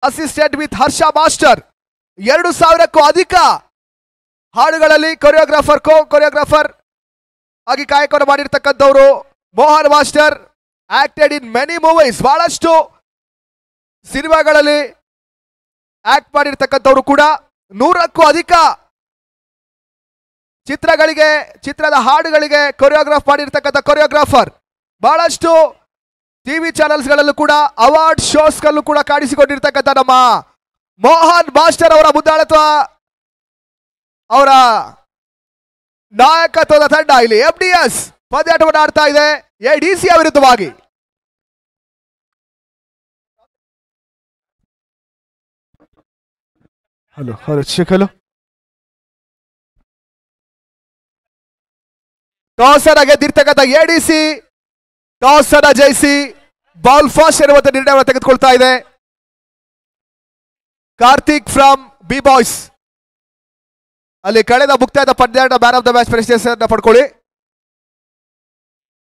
Assistant with Harsha master 2000ಕ್ಕೂ ಅಧಿಕ ಹಾಡುಗಳಲ್ಲಿ ಕೊರಿಯೋಗ್ರಾಫರ್ ಆಗಿ ಕಾಯಕವನ್ನು ಮಾಡಿರ್ತಕ್ಕಂಥವ್ರು Mohan master. Acted in many movies, ಬಹಳಷ್ಟು ಸಿನಿಮಾಗಳಲ್ಲಿ ಆಕ್ಟ್ ಮಾಡಿರ್ತಕ್ಕಂಥವ್ರು ಕೂಡ. 100ಕ್ಕೂ ಅಧಿಕ ಚಿತ್ರದ ಹಾಡುಗಳಿಗೆ ಕೊರಿಯೋಗ್ರಾಫ್ ಮಾಡಿರ್ತಕ್ಕಂಥ ಕೊರಿಯೋಗ್ರಾಫರ್. ಬಹಳಷ್ಟು ಟಿವಿ ಚಾನೆಲ್ಸ್ಗಳಲ್ಲೂ ಕೂಡ ಅವಾರ್ಡ್ ಶೋಸ್ಗಳಲ್ಲೂ ಕೂಡ ಕಾಣಿಸಿಕೊಂಡಿರ್ತಕ್ಕಂಥ ನಮ್ಮ ಮೋಹನ್ ಮಾಸ್ಟರ್ ಅವರ ಮುಂದಾಳತ್ವ, ಅವರ ನಾಯಕತ್ವದ ತಂಡ ಇಲ್ಲಿ MDS ಪಂದ್ಯಾಟವನ್ನು ಆಡ್ತಾ ಇದೆ ADC ವಿರುದ್ಧವಾಗಿ. ಟಾಸ್ ಅನ್ನ ಗೆದ್ದಿರ್ತಕ್ಕಂಥ ADC ಟಾಸ್ ಅನ್ನ ಜಯಿಸಿ ಬಾಲ್ ಫಾಸ್ಟ್ ಎನ್ನುವಂತ ನಿರ್ಣಯವನ್ನು ತೆಗೆದುಕೊಳ್ತಾ ಇದೆ. ಕಾರ್ತಿಕ್ ಫ್ರಮ್ ಬಿ ಬಾಯ್ಸ್ ಅಲ್ಲಿ ಕಳೆದ ಮುಕ್ತಾಯದ ಪಂದ್ಯಾಟ ಮ್ಯಾನ್ ಆಫ್ ದ ಮ್ಯಾಚ್ ಪ್ರಶಸ್ತಿಯನ್ನು ಪಡ್ಕೊಳ್ಳಿ.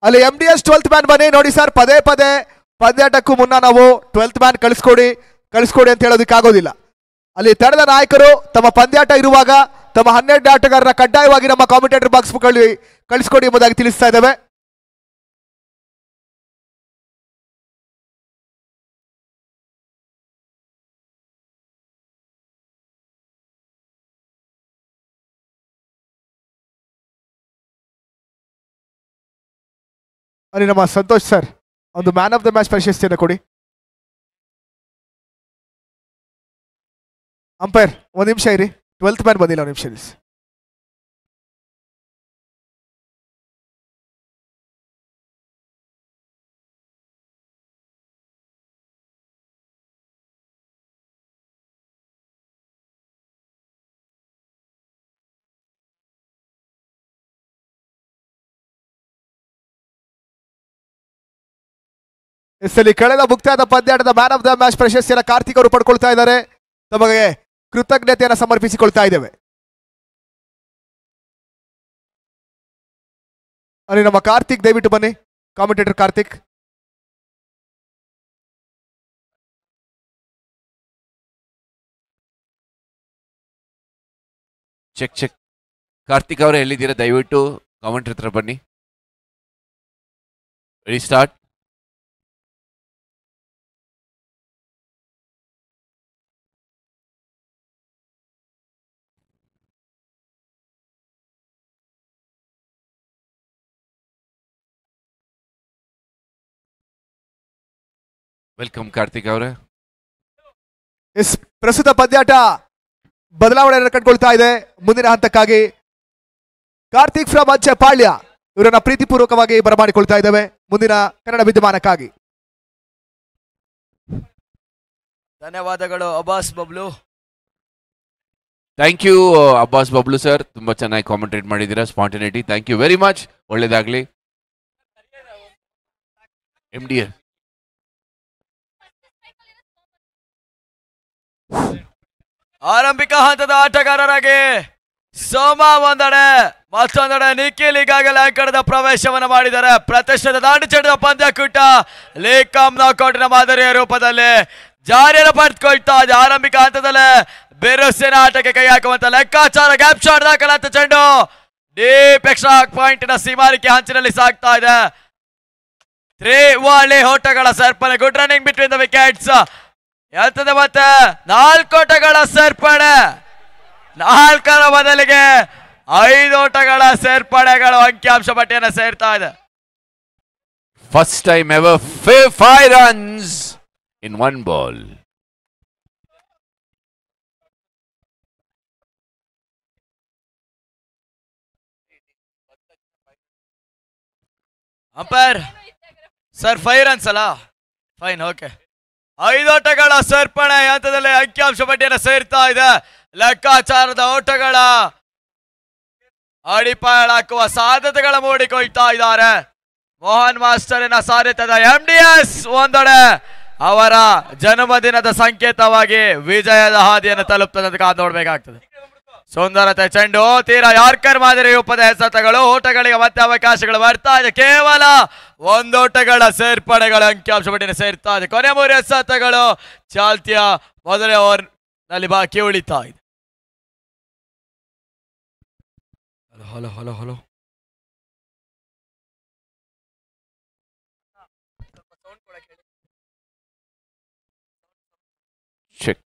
ಅಲ್ಲಿ MDS 12th ಮ್ಯಾನ್ ಬನ್ನಿ. ನೋಡಿ ಸರ್, ಪದೇ ಪದೇ ಪಂದ್ಯಾಟಕ್ಕೂ ಮುನ್ನ ನಾವು 12th ಮ್ಯಾನ್ ಕಳಿಸ್ಕೊಡಿ ಅಂತ ಹೇಳೋದಕ್ಕೆ ಆಗೋದಿಲ್ಲ. ಅಲ್ಲಿ ತಂಡದ ನಾಯಕರು ತಮ್ಮ ಪಂದ್ಯಾಟ ಇರುವಾಗ ತಮ್ಮ 12 ಆಟಗಾರರ ಕಡ್ಡಾಯವಾಗಿ ನಮ್ಮ ಕಾಮೆಂಟೇಟರ್ ಬಾಕ್ಸ್ ಕಳಿಸ್ಕೊಡಿ ಎಂಬುದಾಗಿ ತಿಳಿಸ್ತಾ ಇದ್ದೇವೆ. ಅಲ್ಲಿ ನಮ್ಮ ಸಂತೋಷ್ ಸರ್ ಒಂದು ಮ್ಯಾನ್ ಆಫ್ ದ ಮ್ಯಾಚ್ ಪ್ರಶಸ್ತಿಯನ್ನು ಕೊಡಿ. ಅಂಪೈರ್ ಒಂದು ನಿಮಿಷ ಇರಿ, 12th ಮ್ಯಾನ್ ಬಂದಿಲ್ಲ, ಒಂದು ನಿಮಿಷ ಇರಿ. ಎಸ್ಸಲ್ಲಿ ಕಳೆದ ಮುಕ್ತಾಯದ ಪಂದ್ಯಾಟದ ಮ್ಯಾನ್ ಆಫ್ ದ ಮ್ಯಾಚ್ ಪ್ರಶಸ್ತಿಯನ್ನು ಕಾರ್ತಿಕ್ ಅವರು ಪಡ್ಕೊಳ್ತಾ ಇದ್ದಾರೆ. ತಮಗೆ ಕೃತಜ್ಞತೆಯನ್ನು ಸಮರ್ಪಿಸಿಕೊಳ್ತಾ ಇದ್ದೇವೆ. ಅಲ್ಲಿ ನಮ್ಮ ಕಾರ್ತಿಕ್ ದಯವಿಟ್ಟು ಬನ್ನಿ, ಕಾಮೆಂಟೇಟರ್ ಕಾರ್ತಿಕ್. ಚೆಕ್ ಕಾರ್ತಿಕ್ ಅವರೇ ಎಲ್ಲಿದ್ದೀರಾ? ದಯವಿಟ್ಟು ಕಾಮೆಂಟರ್ ಹತ್ರ ಬನ್ನಿ. Ready start. ವೆಲ್ಕಮ್ ಕಾರ್ತಿಕ್ ಅವರೇ. ಪ್ರಸ್ತುತ ಪಂದ್ಯಾಟ ಬದಲಾವಣೆಯನ್ನು ಕಂಡುಕೊಳ್ತಾ ಇದೆ. ಮುಂದಿನ ಹಂತಕ್ಕಾಗಿ ಕಾರ್ತಿಕ್ ಫ್ರಮ್ ಅಂಚೆ ಪಾಳ್ಯ ಇವರನ್ನ ಪ್ರೀತಿಪೂರ್ವಕವಾಗಿ ಬರಮಾಡಿಕೊಳ್ತಾ ಇದ್ದೇವೆ ಮುಂದಿನ ಕನ್ನಡ ವಿದ್ಯಮಾನಕ್ಕಾಗಿ. ಧನ್ಯವಾದಗಳು Abbas Bablu. Thank you Abbas Bablu sir, ತುಂಬಾ ಚೆನ್ನಾಗಿ ಕಾಮೆಂಟೇಟ್ ಮಾಡಿದ್ದೀರಾ. Spontaneity, thank you very much. ಒಳ್ಳೇದಾಗ್ಲಿ. MDS ಆರಂಭಿಕ ಹಂತದ ಆಟಗಾರರಾಗಿ ಸೋಮ ಒಂದೆಡೆ, ಮತ್ತೊಂದೆಡೆ ನಿಖಿಲ್ ಈಗಾಗಲೇ ಅಂಕಣದ ಪ್ರವೇಶವನ್ನು ಮಾಡಿದ್ದಾರೆ. ಪ್ರತಿಷ್ಠಿತ ದಾಂಡುಚೆಂಡಿನ ಪಂದ್ಯಕೂಟ ಲೀಗ್ ಕಮ್ ನಾಕೌಟಿನ ಮಾದರಿಯ ರೂಪದಲ್ಲಿ ಜಾರಿಯನ್ನು ಪಡೆದುಕೊಳ್ತಾ ಇದೆ. ಆರಂಭಿಕ ಹಂತದಲ್ಲೇ ಬಿರುಸಿನ ಆಟಕ್ಕೆ ಕೈ ಹಾಕುವಂತ ಲೆಕ್ಕಾಚಾರ. ಗ್ಯಾಪ್ ಶಾಟ್ ದಾಖಲಾದ ಚೆಂಡು ಡೀಪ್ ಎಕ್ಸ್ಟ್ರಾ ಪಾಯಿಂಟ್ ನ ಸೀಮಾರಿಕೆ ಹಂಚಿನಲ್ಲಿ ಸಾಗ್ತಾ ಇದೆ. 3 ಒಳ್ಳೆ ಓಟಗಳ ಸರ್ಪಣೆ. Good running between the wickets. ಹೇಳ್ತದೆ ಮತ್ತೆ 4 ಓಟಗಳ ಸೇರ್ಪಡೆ, 4ರ ಬದಲಿಗೆ 5 ಓಟಗಳ ಸೇರ್ಪಡೆಗಳು ಅಂಕಿಅಂಶ ಪಟ್ಟಿಯನ್ನು ಸೇರ್ತಾ ಇದೆ. First time ever 5 runs in 1 ball. Umpire sir 5 runs ಅಲ್ಲ? Fine, okay. 5 ಓಟಗಳ ಸೇರ್ಪಡೆ ಹಂತದಲ್ಲಿ ಅಂಕಿಅಂಶ ಪಟ್ಟಿಯನ್ನು ಸೇರ್ತಾ ಇದೆ. ಲೆಕ್ಕಾಚಾರದ ಓಟಗಳ ಅಡಿಪಾಯ ಹಾಕುವ ಸಾಧ್ಯತೆಗಳ ಮೂಡಿಕೊಳ್ತಾ ಇದ್ದಾರೆ. ಮೋಹನ್ ಮಾಸ್ಟರಿನ ಸಾರಥ್ಯದ MDS ಒಂದೆಡೆ ಅವರ ಜನ್ಮದಿನದ ಸಂಕೇತವಾಗಿ ವಿಜಯದ ಹಾದಿಯನ್ನು ತಲುಪ್ತದೆ ಅಂತ ಕಾದು ನೋಡ್ಬೇಕಾಗ್ತದೆ. ಸುಂದರತೆ ಚೆಂಡು ತೀರಾ ಯಾರ್ಕರ್ ಮಾದರಿ ರೂಪದ ಎಸೆತಗಳು. ಓಟಗಳಿಗೆ ಮತ್ತೆ ಅವಕಾಶಗಳು ಬರ್ತಾ ಇದೆ. ಕೇವಲ ಒಂದೋಟಗಳ ಸೇರ್ಪಡೆಗಳ ಅಂಕಿಅಂಶ ಪಟ್ಟಿನ ಸೇರ್ತಾ ಇದೆ. ಕೊನೆ 3 ಎಸೆತಗಳು ಚಾಲ್ತಿಯ ಮೊದಲನೇ ಓವರ್ ನಲ್ಲಿ ಬಾಕಿ ಉಳಿತಾ ಇದೆ. Hello hello hello check.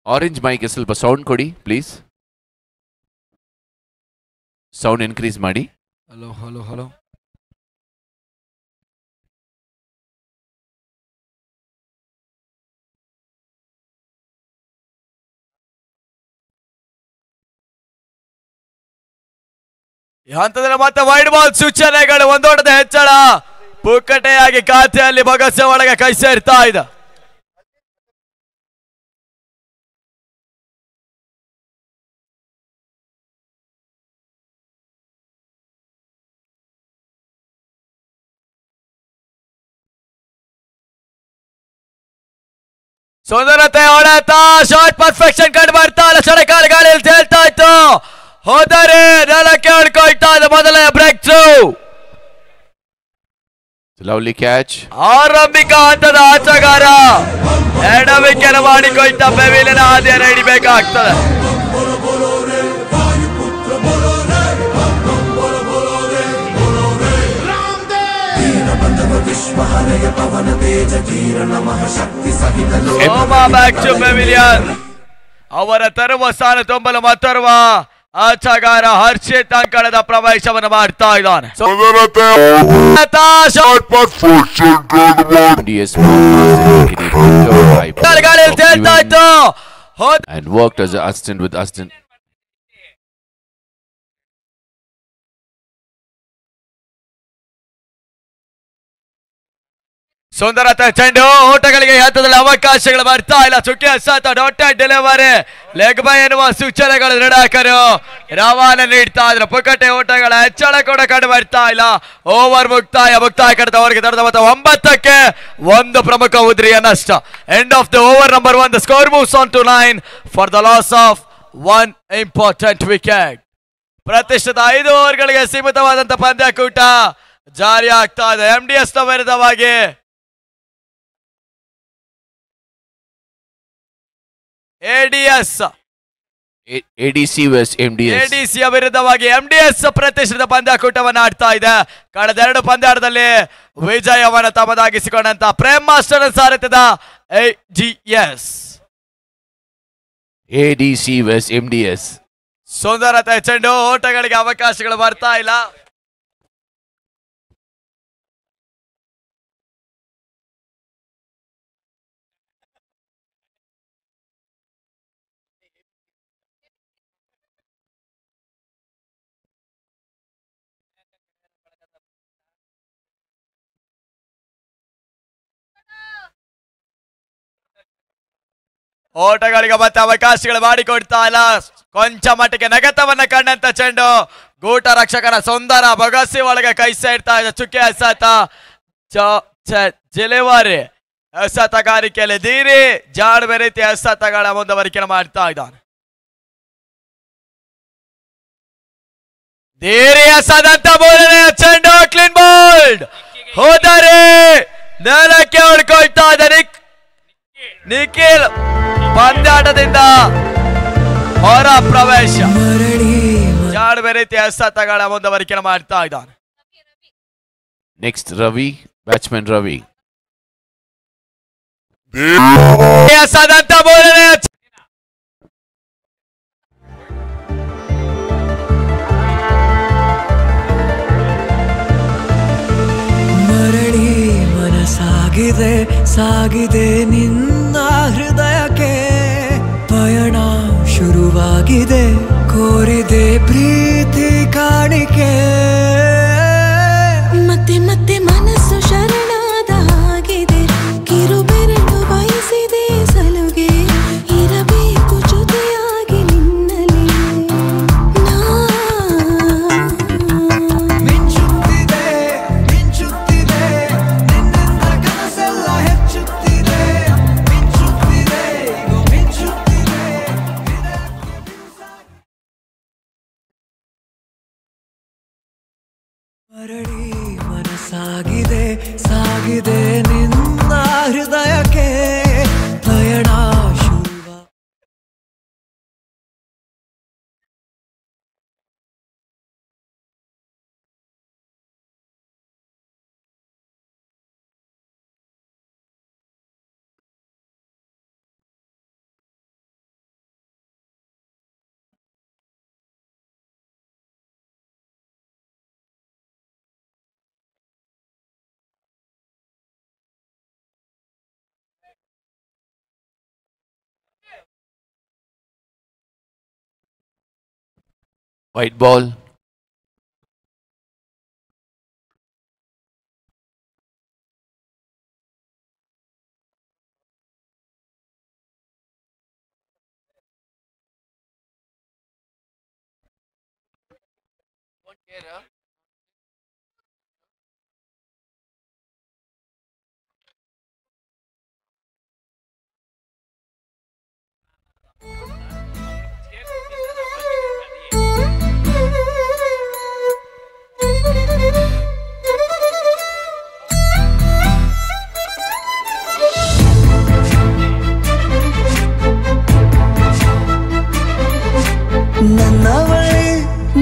Orange ಮೈಕ್ಗೆ ಸ್ವಲ್ಪ ಸೌಂಡ್ ಕೊಡಿ ಪ್ಲೀಸ್. ಸೌಂಡ್ ಇನ್ಕ್ರೀಸ್ ಮಾಡಿ. ಹಲೋ ಹಲೋ ಹಲೋ ಈ ಹಂತದಲ್ಲಿ ಮತ್ತೆ ವೈಡ್ ಬಾಲ್ ಸೂಚನೆಗಳು. ಒಂದೋಟದ ಹೆಚ್ಚಳ ಪುಕ್ಕಟೆಯಾಗಿ ಖಾತೆಯಲ್ಲಿ ಬಗಸೆ ಒಳಗೆ ಕೈ ಸೇರ್ತಾ ಇದೆ. ಸುಂದರತೆ ಹೊಡೆತ ಶಾರ್ಟ್ ಪರ್ಫೆಕ್ಷನ್ ಕಂಡು ಬರ್ತಾ ಇಲ್ಲ. ಚಳಕಾಲ ಗಾಳಿಯಲ್ಲಿ ತೇಲ್ತಾ ಇತ್ತು. ಹೋದರೆ ನೆಲಕ್ಕೆ ಹೊಡ್ಕೊಳ್ತಾ ಇದೆ. ಮೊದಲನೇ ಬ್ರೇಕ್ ಥ್ರೂ. Lovely catch. ಆರಂಭಿಕ ಹಂತದ ಆಟಗಾರ ಎಡವಿಕೆಯನ್ನು ಮಾಡಿಕೊಳ್ತಾ ಬೆವಿಲಿನ ಹಾದಿಯನ್ನು ಹಿಡಿಬೇಕಾಗ್ತದೆ. Back to pavilion. ಅವರ ತರುವ ಸ್ಥಾನ ತುಂಬಲು ಮತ್ತೋರ್ವ ಆಟಗಾರ ಹರ್ಷಿತ್ ಅಂಕಣದ ಪ್ರವೇಶವನ್ನು ಮಾಡ್ತಾ ಇದ್ದಾನೆ. ಗಾಳಿಯಲ್ಲಿ ತೇಲ್ತಾ ಇತ್ತು. And worked as an assistant with Aston. ಸುಂದರತೆ ಚೆಂಡು. ಓಟಗಳಿಗೆ ಹಂತದಲ್ಲಿ ಅವಕಾಶಗಳು ಬರ್ತಾ ಇಲ್ಲ. ಚುಕ್ಕೆ ಎಸೆತ ಡಾಟೆಡ್ ಡೆಲಿವರಿ ಲೆಗ್ ಬೈ ಎನ್ನುವ ಸೂಚನೆಗಳು ಕ್ರೀಡಾಕರು ರವಾನೆ ನೀಡ್ತಾ ಇದ್ರು. ಪುಕ್ಕಟೆ ಓಟಗಳ ಹೆಚ್ಚಳ ಕೂಡ ಕಂಡು ಬರ್ತಾ ಇಲ್ಲ. ಓವರ್ ಮುಕ್ತಾಯ ಕಡಿದ ಅವರಿಗೆ ತಡೆದ ಮೊತ್ತ 9ಕ್ಕೆ 1 ಪ್ರಮುಖ ಉದ್ರಿಯ ನಷ್ಟ. End of the over number 1. The score moves on to 9 for the loss of 1 important wicket. ಪ್ರತಿಷ್ಠಿತ 5 ಓವರ್ಗಳಿಗೆ ಸೀಮಿತವಾದಂತ ಪಂದ್ಯಕೂಟ ಜಾರಿ ಆಗ್ತಾ ಇದೆ. MDS ನ ವಿರುದ್ಧವಾಗಿ ADC vs MDS. ADC ವಿರುದ್ಧವಾಗಿ MDS ಪ್ರತಿಷ್ಠಿತ ಪಂದ್ಯಕೂಟವನ್ನು ಆಡ್ತಾ ಇದೆ. ಕಳೆದ 2 ಪಂದ್ಯಾಟದಲ್ಲಿ ವಿಜಯವನ್ನು ತಮ್ಮದಾಗಿಸಿಕೊಂಡಂತ ಪ್ರೇಮ್ ಮಾಸ್ಟರ್ ಸಾರಥ್ಯದ AGS. ADC vs MDS. ಸುಂದರತೆ ಚೆಂಡು. ಓಟಗಳಿಗೆ ಅವಕಾಶಗಳು ಬರ್ತಾ ಇಲ್ಲ. ಓಟಗಳಿಗೆ ಮತ್ತೆ ಅವಕಾಶಗಳು ಮಾಡಿಕೊಡ್ತಾ ಇಲ್ಲ. ಕೊಂಚ ಮಟ್ಟಿಗೆ ನಗತವನ್ನ ಕಂಡಂತ ಚೆಂಡು ಗೂಟ ರಕ್ಷಕರ ಸುಂದರ ಬಗಸಿ ಒಳಗೆ ಕೈ ಸೇರ್ತಾ ಇದೆ. ಚುಕ್ಕೆ ಎಸೆತ ಜಿಲೆವಾರಿ ಎಸೆತಗಾರಿಕೆಯಲ್ಲಿ ಧೀರಿ ಜಾಡುವೆ ರೀತಿಯ ಎಸೆತಗಳ ಮುಂದುವರಿಕೆ ಮಾಡ್ತಾ ಇದ್ದಾನೆ. ಧೀರಿ ಎಸೆದಂತ 3ನೇ ಚೆಂಡು ಕ್ಲೀನ್ ಬೋಲ್ಡ್. ಹೋದರೆ ನೆಲಕ್ಕೆ ಹೊಡ್ಕೊಳ್ತಾ ಇದೆ ನಿಖಿಲ್. ಪಂದ್ಯಾಟದಿಂದ ಹೊರ ಪ್ರವೇಶ. ಜಾಡುವೆ ರೀತಿಯ ಎಸೆತಗಳ ಮುಂದುವರಿಕೆ ಮಾಡ್ತಾ ಇದ್ದಾನೆ. Next Ravi, batsman Ravi. ಎಸೆದಂತ 3ನೇ ಸಾಗಿದೆ ನಿನ್ನ ಹೃದಯಕ್ಕೆ. ಪಯಣ ಶುರುವಾಗಿದೆ. ಕೋರಿದೆ ಪ್ರೀತಿ ಕಾಣಿಕೆ. ಮತ್ತೆ ಮತ್ತೆ ಮನಸ್ಸು ಶರಣಾದ ಹಾಗಿದೆ. ಕಿರುಬೆರಳು ಬಯಸಿದೆ ಸಲುಗೆ. ಇರಬೇಕು ಜೊತೆಯಾಗಿ ನಿನ್ನಲ್ಲಿ. ಮಿಂಚುತ್ತಿದೆ ಮಿಂಚುತ್ತಿದೆ ನಿನ್ನಿಂದ ಕನಸೆಲ್ಲ ಹೆಚ್ಚುತ್ತಿದೆ. ಮಿಂಚುತ್ತಿದೆ ಮಿಂಚುತ್ತಿದೆ. ಮರಳಿ ಮನಸಾಗಿದೆ ಸಾಗಿದೆ ನಿನ್ನ ಹೃದಯಕ್ಕೆ ಪಯಣ ಶುರುವ White ball.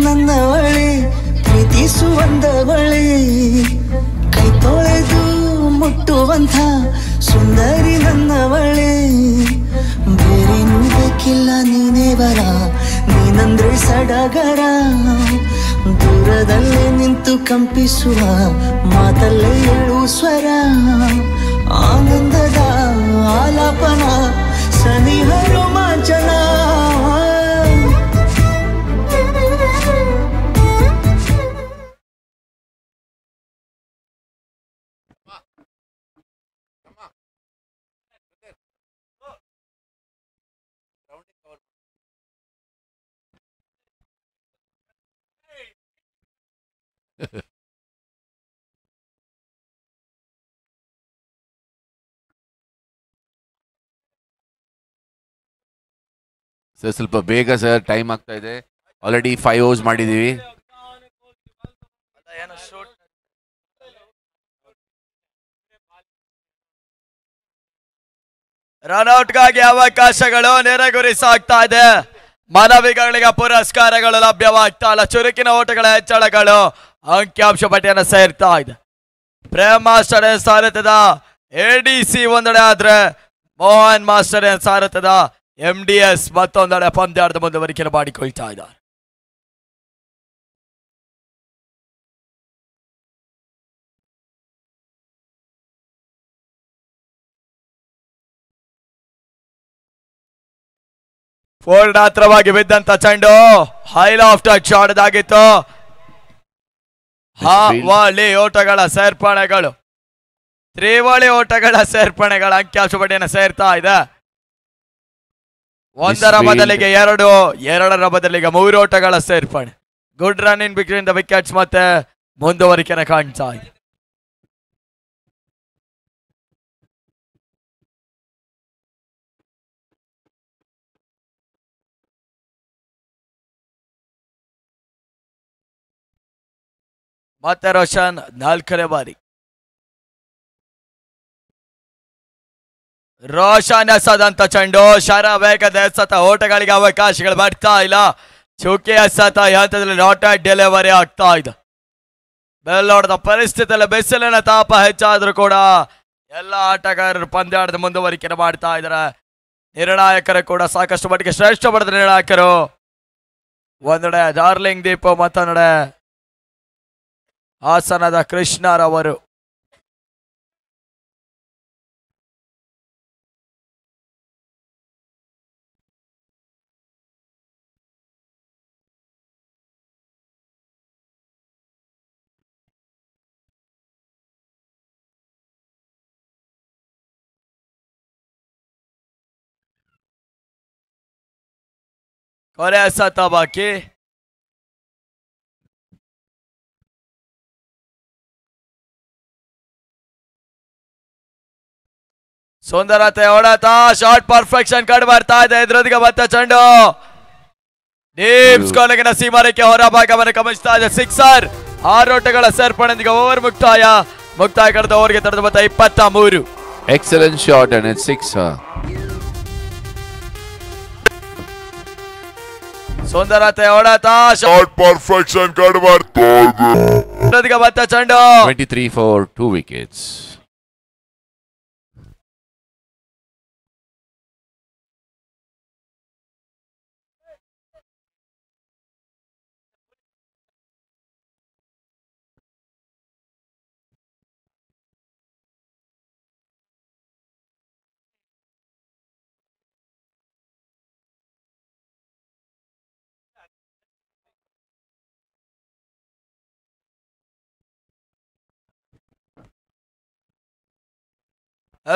ನನ್ನವಳೆ ಪ್ರೀತಿಸುವಂದವಳೆ ಕೈ ತೊಳೆದು ಮುಟ್ಟುವಂಥ ಸುಂದರಿ ನನ್ನವಳೆ ಬೇರೇನೂ ಬೇಕಿಲ್ಲ ನೀನೇ ಬರ ನೀನಂದ್ರೆ ಸಡಗರ ದೂರದಲ್ಲೇ ನಿಂತು ಕಂಪಿಸುವ ಮಾತಲ್ಲೇ ಏಳು ಸ್ವರ ಆನಂದದ ಆಲಾಪನ ಸನಿಹ ರೋಮಾಂಚನ ಸರ್ ಸ್ವಲ್ಪ ಬೇಗ ಸರ್, ಟೈಮ್ ಆಗ್ತಾ ಇದೆ. ಆಲ್ರೆಡಿ 5 overs ಮಾಡಿದೀವಿ. ರನ್ಔಟ್ಗಾಗಿ ಅವಕಾಶಗಳು ನೆರೆಗುರಿ ಸಾಗ್ತಾ ಇದೆ. ಮನವಿಗಳಿಗೆ ಪುರಸ್ಕಾರಗಳು ಲಭ್ಯವಾಗ್ತಾ ಇಲ್ಲ. ಚುರುಕಿನ ಓಟಗಳ ಹೆಚ್ಚಳಗಳು ಅಂಕಿಅಂಶ ಪಟ್ಟಿಯನ್ನು ಸೇರ್ತಾ ಇದೆ. ಪ್ರೇಮ್ ಮಾಸ್ಟರ್ ಸಾರಥ್ಯದ ADC ಒಂದೆಡೆ ಆದ್ರೆ ಮೋಹನ್ ಮಾಸ್ಟರ್ ಸಾರಥ್ಯದ MDS ಮತ್ತೊಂದೆಡೆ ಪಂದ್ಯಾಟದ ಮುಂದುವರಿಕೆಯನ್ನು ಮಾಡಿಕೊಳ್ತಾ ಇದ್ದಾರೆ. ಫೋಲ್ಡ್ ಹತ್ರವಾಗಿ ಬಿದ್ದಂತ ಚೆಂಡು ಹೈಲ್ ಆಫ್ ಟಚ್ ಆಡದಾಗಿತ್ತು. ಹಾವಳಿ ಓಟಗಳ ಸೇರ್ಪಡೆಗಳು, ತ್ರಿವಳಿ ಓಟಗಳ ಸೇರ್ಪಡೆಗಳ ಅಂಕಿಅಂಶ ಪಟ್ಟಿಯನ್ನು ಸೇರ್ತಾ ಇದೆ. ಒಂದರ ಬದಲಿಗೆ 2, 2ರ ಬದಲಿಗೆ 3 ಓಟಗಳ ಸೇರ್ಪಡೆ. Good run in between the wickets ಮತ್ತೆ ಮುಂದುವರಿಕೆಯನ್ನು ಕಾಣ್ತಾ ಇದೆ. ಮತ್ತೆ ರೋಷನ್ 4ನೇ ಬಾರಿ. ರೋಷನ್ ಎಸದಂತ ಚೆಂಡು ಶರ ವೇಗದ ಎಸತ ಓಟಗಳಿಗೆ ಅವಕಾಶಗಳು ಬರ್ತಾ ಇಲ್ಲ. ಚುಕ್ಕಿ ಎಸತ ಈ ಹಂತದಲ್ಲಿ ನಾಟ್ ಔಟ್ ಡೆಲಿವರಿ ಆಗ್ತಾ ಇದೆ. ಬೆಲ್ಲೋಡದ ಪರಿಸ್ಥಿತಿಯಲ್ಲಿ ಬಿಸಿಲಿನ ತಾಪ ಹೆಚ್ಚಾದ್ರೂ ಕೂಡ ಎಲ್ಲ ಆಟಗಾರರು ಪಂದ್ಯಾಟದ ಮುಂದುವರಿಕೆಯನ್ನು ಮಾಡ್ತಾ ಇದ್ದಾರೆ. ನಿರ್ಣಾಯಕರು ಕೂಡ ಸಾಕಷ್ಟು ಮಟ್ಟಿಗೆ ಶ್ರೇಷ್ಠ ಪಡೆದ ನಿರ್ಣಾಯಕರು. ಒಂದೆಡೆ ಡಾರ್ಲಿಂಗ್ ದೀಪು, ಮತ್ತೊಂದೆಡೆ ಹಾಸನದ ಕೃಷ್ಣರವರು. ಕೊನೆ ಎಸೆತ ಬಾಕಿ. ಸುಂದರತೆ ಹೊಡೆತ, ಶಾರ್ಟ್ ಪರ್ಫೆಕ್ಷನ್ ಕಂಡು ಬರ್ತಾ ಇದೆ. ಎದುರೊಂದಿಗೆ ಮತ್ತೆ ಚೆಂಡು ಡೀಪ್ ಸ್ಕೋಲಿಂಗಿನ ಸೀಮಾರೇಖೆ ಹೊರಭಾಗವನ್ನು ಗಮನಿಸ್ತಾ ಇದೆ. 6 6 ಓಟಗಳ ಸೇರ್ಪಡೆಯೊಂದಿಗೆ ಓವರ್ ಮುಕ್ತಾಯ ಕಳೆದ ಓವರ್ಗೆ ತಡೆದ ಮೊತ್ತ 23. Excellent shot and it's 6. ಸುಂದರತೆ ಹೊಡೆತ ಶಾರ್ಟ್ ಪರ್ಫೆಕ್ಷನ್ ಶಾಟ್ ಮತ್ತೆ ಚೆಂಡು 23 for 2 wickets.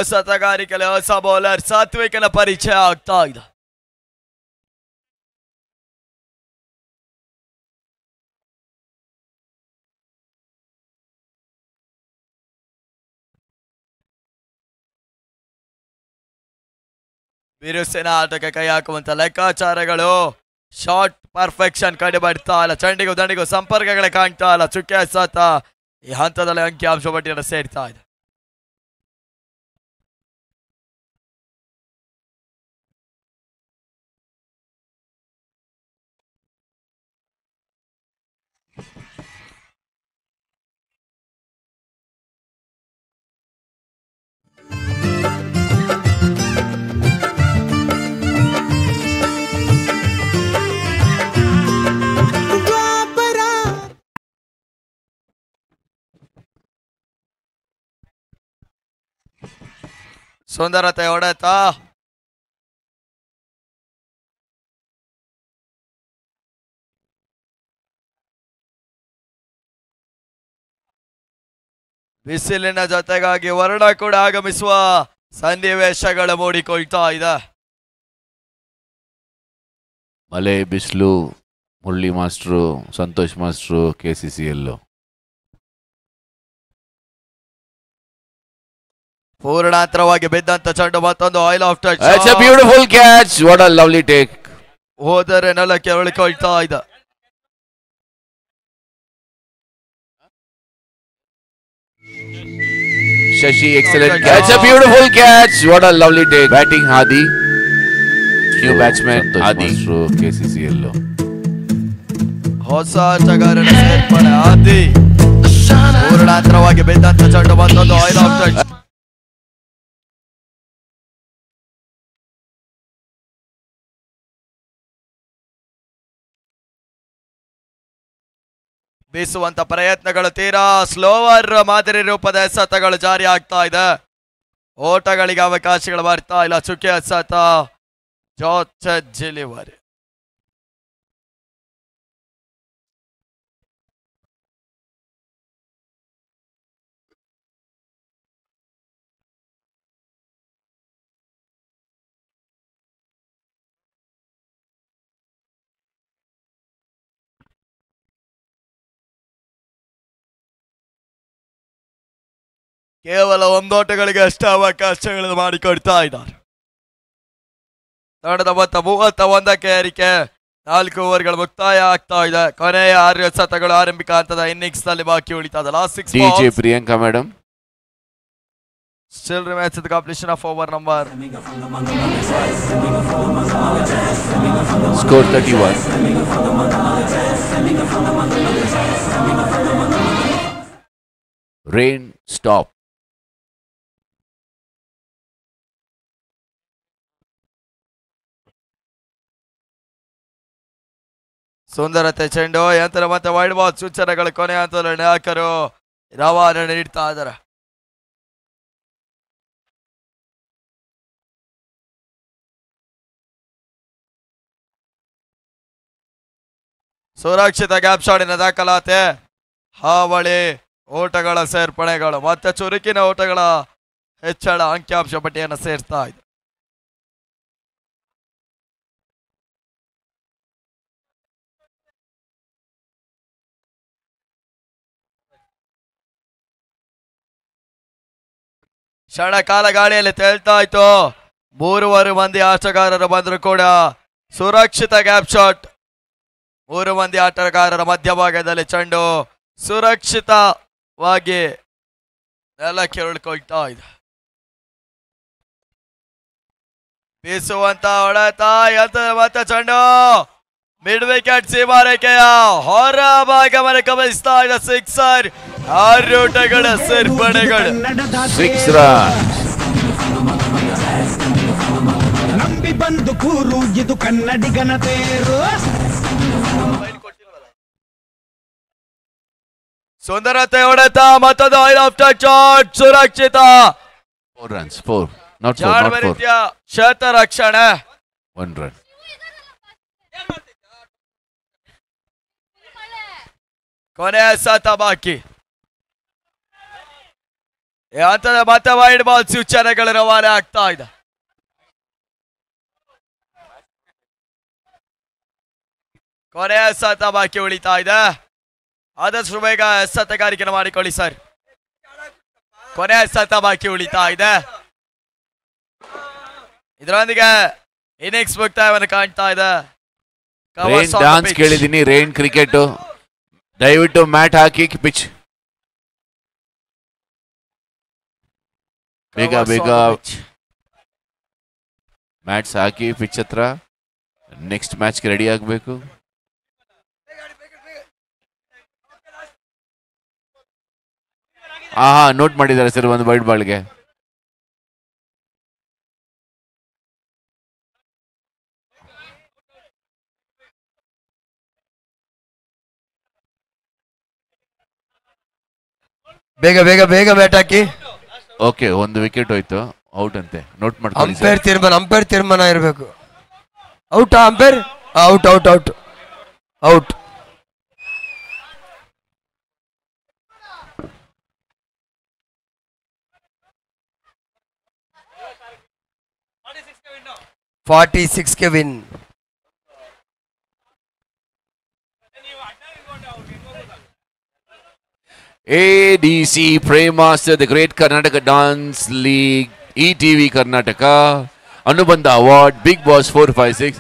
ಸತಗಾರಿಕೆಯಲ್ಲಿ ಹೊಸ ಬೌಲರ್ ಸಾತ್ವಿಕನ ಪರಿಚಯ ಆಗ್ತಾ ಇದೆ. ಬಿರುಸಿನ ಆಟಕ್ಕೆ ಕೈ ಹಾಕುವಂತ ಲೆಕ್ಕಾಚಾರಗಳು. ಶಾರ್ಟ್ ಪರ್ಫೆಕ್ಷನ್ ಕಡೆ ಬರ್ತಾ ಇಲ್ಲ. ಚಂಡಿಗೂ ದಂಡಿಗೂ ಸಂಪರ್ಕಗಳೇ ಕಾಣ್ತಾ ಇಲ್ಲ. ಚುಕ್ಕೆ ಸಾತ ಈ ಹಂತದಲ್ಲಿ ಅಂಕಿಅಂಶ ಪಟ್ಟಿಯನ್ನು ಸೇರ್ತಾ ಇದೆ. ಸುಂದರತೆ ಹೊಡೆತ ಬಿಸಿಲಿನ ಜೊತೆಗಾಗಿ ವರ್ಣ ಕೂಡ ಆಗಮಿಸುವ ಸನ್ನಿವೇಶಗಳು ಮೂಡಿಕೊಳ್ತಾ ಇದೆ. ಮಳೆ ಬಿಸಿಲು Murali master Santosh master KCCL. ಪೂರ್ಣಾಂತರವಾಗಿ ಬಿದ್ದಂತ ಚೆಂಡು ಮತ್ತೊಂದು oil of touch. It's a beautiful catch. What a lovely take. ಹೋದರೆ ನೆಲಕ್ಕೆ ಉಳಿಕೊಳ್ತಾ ಇದೆ. Shashi, excellent catch. It's a beautiful catch. What a lovely take. Batting Hadi. New batsman Hadi. KCCL. ಹೊಸ ಆಟಗಾರನ ಸೇರ್ಪಡೆ ಆದಿ. ಪೂರ್ಣಾಂತರವಾಗಿ ಬಿದ್ದಂತ ಚೆಂಡು ಮತ್ತೊಂದು oil of touch. ಬೀಸುವಂತ ಪ್ರಯತ್ನಗಳು ತೀರಾ slower ಮಾದರಿ ರೂಪದ ಎಸೆತಗಳು ಜಾರಿ ಆಗ್ತಾ ಇದೆ. ಓಟಗಳಿಗೆ ಅವಕಾಶಗಳು ಬರ್ತಾ ಇಲ್ಲ. ಚುಕ್ಕೆ ಎಸೆತ ಜಿಲಿವರಿ. ಕೇವಲ ಒಂದೋಟಗಳಿಗೆ ಅಷ್ಟೇ ಅವಕಾಶಗಳನ್ನು ಮಾಡಿಕೊಡ್ತಾ ಇದ್ದಾರೆ. ತಂಡದ ಮೊತ್ತ 31ಕ್ಕೆ ಏರಿಕೆ. 4 ಓವರ್ಗಳು ಮುಕ್ತಾಯ ಆಗ್ತಾ ಇದೆ. ಕೊನೆಯ 6 ಎಸೆತಗಳು ಆರಂಭಿಕ ಹಂತದ ಇನ್ನಿಂಗ್ಸ್ ನಲ್ಲಿ ಬಾಕಿ ಉಳಿತಾ ಇದೆ. Last 6 DJ Priyanka madam. Still remains the completion of over number. Score 31. Rain stop. ಸುಂದರತೆ ಚೆಂಡು ಯಂತ್ರ ಮತ್ತೆ ವೈಡ್ ಬಾಲ್ ಸೂಚನೆಗಳು ಕೊನೆ ಹಂತದಲ್ಲಿ ನಾಯಕರು ರವಾನೆ ನೀಡ್ತಾ ಇದ್ದಾರೆ. ಸುರಕ್ಷಿತ ಗ್ಯಾಪ್ ಶಾಟಿನ ದಾಖಲಾತಿ. ಹಾವಳಿ ಓಟಗಳ ಸೇರ್ಪಡೆಗಳು ಮತ್ತೆ ಚುರುಕಿನ ಓಟಗಳ ಹೆಚ್ಚಳ ಅಂಕಿಅಂಶ ಪಟ್ಟಿಯನ್ನು ಸೇರ್ತಾ ಇದೆ. ಕ್ಷಣ ಕಾಲ ಗಾಳಿಯಲ್ಲಿ ತೇಲ್ತಾ ಇತ್ತು. 3 ಮಂದಿ ಆಟಗಾರರು ಬಂದರೂ ಕೂಡ ಸುರಕ್ಷಿತ ಗ್ಯಾಪ್ ಶಾಟ್. 3 ಮಂದಿ ಆಟಗಾರರ ಮಧ್ಯಭಾಗದಲ್ಲಿ ಚೆಂಡು ಸುರಕ್ಷಿತವಾಗಿ ನೆಲಕ್ಕೆ ಉಳ್ಕೊಳ್ತಾ ಇದೆ. ಬೀಸುವಂತ ಹೊಡೆತ ಮತ್ತೆ ಚೆಂಡು ಮಿಡ್ ವಿಕೆಟ್ ಸೀಮಾರೇಖೆಯ ಹೊರ ಭಾಗವನ್ನು ಗಮನಿಸ್ತಾ ಇದೆ. ಸಿಕ್ಸರ್, ಆರೂಟಗಳ ಸೇರ್ಪಡೆಗಳು. 6 runs. ನಂಬಿ ಬಂದು ಕೂರು ಇದು ಕನ್ನಡಿಗನ ತೇರು. ಸುಂದರತೆ ಹೊಡೆತ ಮತ್ತೊಂದು ಆಫ್ಟರ್ ಶಾಟ್ ಸುರಕ್ಷಿತ. 4 runs. 4. Not 4. Not 4. ರೀತಿಯ ಶತ ರಕ್ಷಣೆ. 1 run. ಕೊನೆಯ ಸತ ಬಾಕಿ. ಈ ಹಂತದ ಮತ್ತೆ ವೈಡ್ ಬಾಲ್ ಸೂಚನೆಗಳು ರವಾನೆ ಆಗ್ತಾ ಇದೆ. ಕೊನೆಯ ಸತ ಬಾಕಿ ಉಳಿತಾ ಇದೆ. ಆದಷ್ಟು ಬೇಗ ಸತಗಾರಿಕೆಯನ್ನು ಮಾಡಿಕೊಳ್ಳಿ ಸರ್. ಕೊನೆಯ ಸತ ಬಾಕಿ ಉಳಿತಾ ಇದೆ. ಇದರೊಂದಿಗೆ ಇನ್ನಿಂಗ್ಸ್ ಮುಕ್ತಾಯವನ್ನು ಕಾಣ್ತಾ ಇದೆ. ರೈನ್ ಡಾನ್ಸ್ ಕೇಳಿದೀನಿ. ರೈನ್ ಕ್ರಿಕೆಟ್ ದಯವಿಟ್ಟು ಮ್ಯಾಟ್ ಹಾಕಿ ಪಿಚ್ ಬೇಗ ಬೇಗ ಮ್ಯಾಟ್ಸ್ ಹಾಕಿ ಪಿಚ್ ಹತ್ರ. ನೆಕ್ಸ್ಟ್ ಮ್ಯಾಚ್ಗೆ ರೆಡಿ ಆಗಬೇಕು. ನೋಟ್ ಮಾಡಿದ್ದಾರೆ ಸರ್ ಒಂದು ವೈಡ್ ಬಾಲ್ಗೆ. ಬೇಗ ಬೇಗ ಬೇಗ ಬ್ಯಾಟ್ ಹಾಕಿ. ಓಕೆ, ಒಂದು ವಿಕೆಟ್ ಹೋಯ್ತು. ಔಟ್ ಅಂತೆ. ನೋಟ್ ಮಾಡ್ಕೊಳ್ಳಿ. ಅಂಪೈರ್ ತೀರ್ಮಾನ ಇರಬೇಕು. Out umpire. Out out out out. ಗೆ win. ADC Prime Master, the Great Karnataka Dance League, ETV Karnataka, Anubandha Award, Big Boss 456.